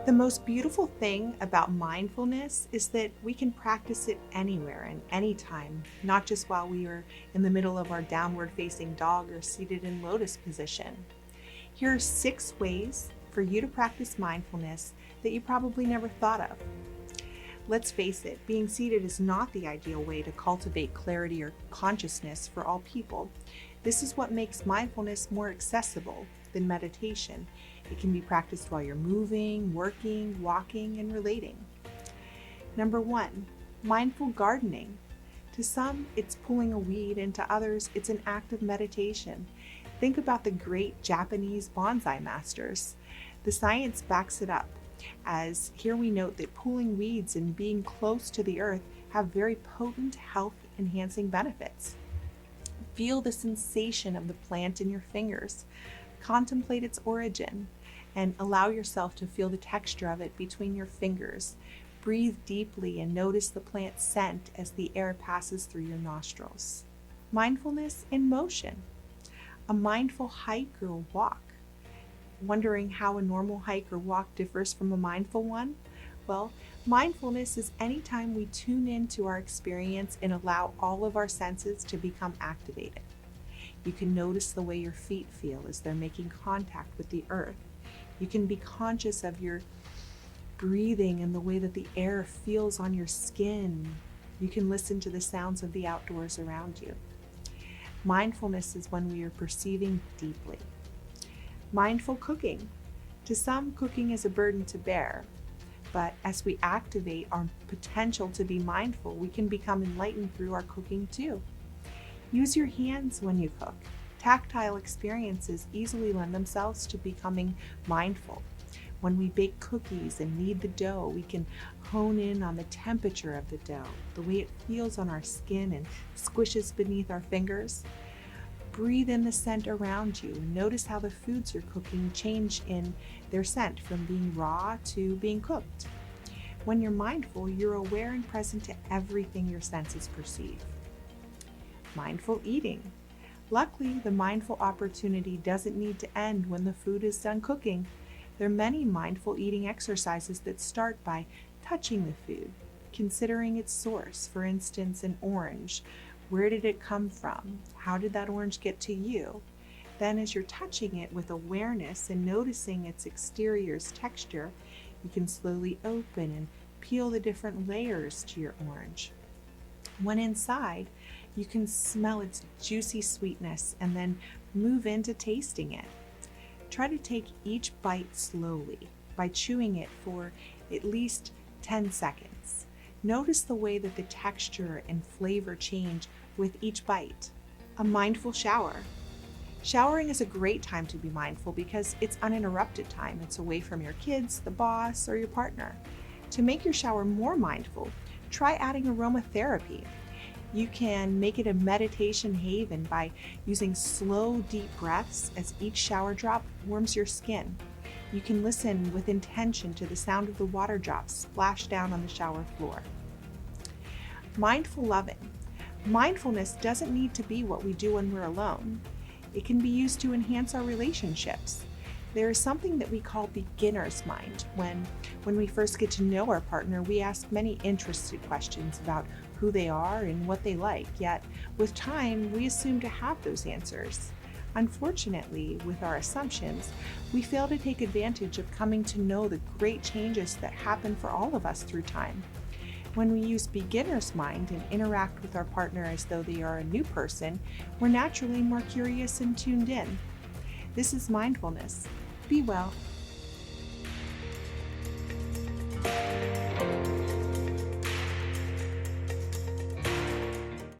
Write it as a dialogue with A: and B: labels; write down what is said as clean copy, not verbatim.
A: The most beautiful thing about mindfulness is that we can practice it anywhere and anytime, not just while we are in the middle of our downward facing dog or seated in lotus position. Here are 6 ways for you to practice mindfulness that you probably never thought of. Let's face it, being seated is not the ideal way to cultivate clarity or consciousness for all people. This is what makes mindfulness more accessible than meditation. It can be practiced while you're moving, working, walking, and relating. Number 1, mindful gardening. To some, it's pulling a weed, and to others, it's an act of meditation. Think about the great Japanese bonsai masters. The science backs it up, as here we note that pulling weeds and being close to the earth have very potent health-enhancing benefits. Feel the sensation of the plant in your fingers. Contemplate its origin and allow yourself to feel the texture of it between your fingers. Breathe deeply and notice the plant's scent as the air passes through your nostrils. Mindfulness in motion. A mindful hike or walk. Wondering how a normal hike or walk differs from a mindful one? Well, mindfulness is any time we tune into our experience and allow all of our senses to become activated. You can notice the way your feet feel as they're making contact with the earth. You can be conscious of your breathing and the way that the air feels on your skin. You can listen to the sounds of the outdoors around you. Mindfulness is when we are perceiving deeply. Mindful cooking. To some, cooking is a burden to bear, but as we activate our potential to be mindful, we can become enlightened through our cooking too. Use your hands when you cook. Tactile experiences easily lend themselves to becoming mindful. When we bake cookies and knead the dough, we can hone in on the temperature of the dough, the way it feels on our skin and squishes beneath our fingers. Breathe in the scent around you and notice how the foods you're cooking change in their scent from being raw to being cooked. When you're mindful, you're aware and present to everything your senses perceive. Mindful eating. Luckily, the mindful opportunity doesn't need to end when the food is done cooking. There are many mindful eating exercises that start by touching the food, considering its source, for instance, an orange. Where did it come from? How did that orange get to you? Then as you're touching it with awareness and noticing its exterior's texture, you can slowly open and peel the different layers to your orange. When inside, you can smell its juicy sweetness and then move into tasting it. Try to take each bite slowly by chewing it for at least 10 seconds. Notice the way that the texture and flavor change with each bite. A mindful shower. Showering is a great time to be mindful because it's uninterrupted time. It's away from your kids, the boss, or your partner. To make your shower more mindful, try adding aromatherapy. You can make it a meditation haven by using slow, deep breaths as each shower drop warms your skin. You can listen with intention to the sound of the water drops splash down on the shower floor. Mindful loving. Mindfulness doesn't need to be what we do when we're alone. It can be used to enhance our relationships. There is something that we call beginner's mind. When we first get to know our partner, we ask many interested questions about who they are and what they like, yet with time, we assume to have those answers. Unfortunately, with our assumptions, we fail to take advantage of coming to know the great changes that happen for all of us through time. When we use beginner's mind and interact with our partner as though they are a new person, we're naturally more curious and tuned in. This is mindfulness. Be well.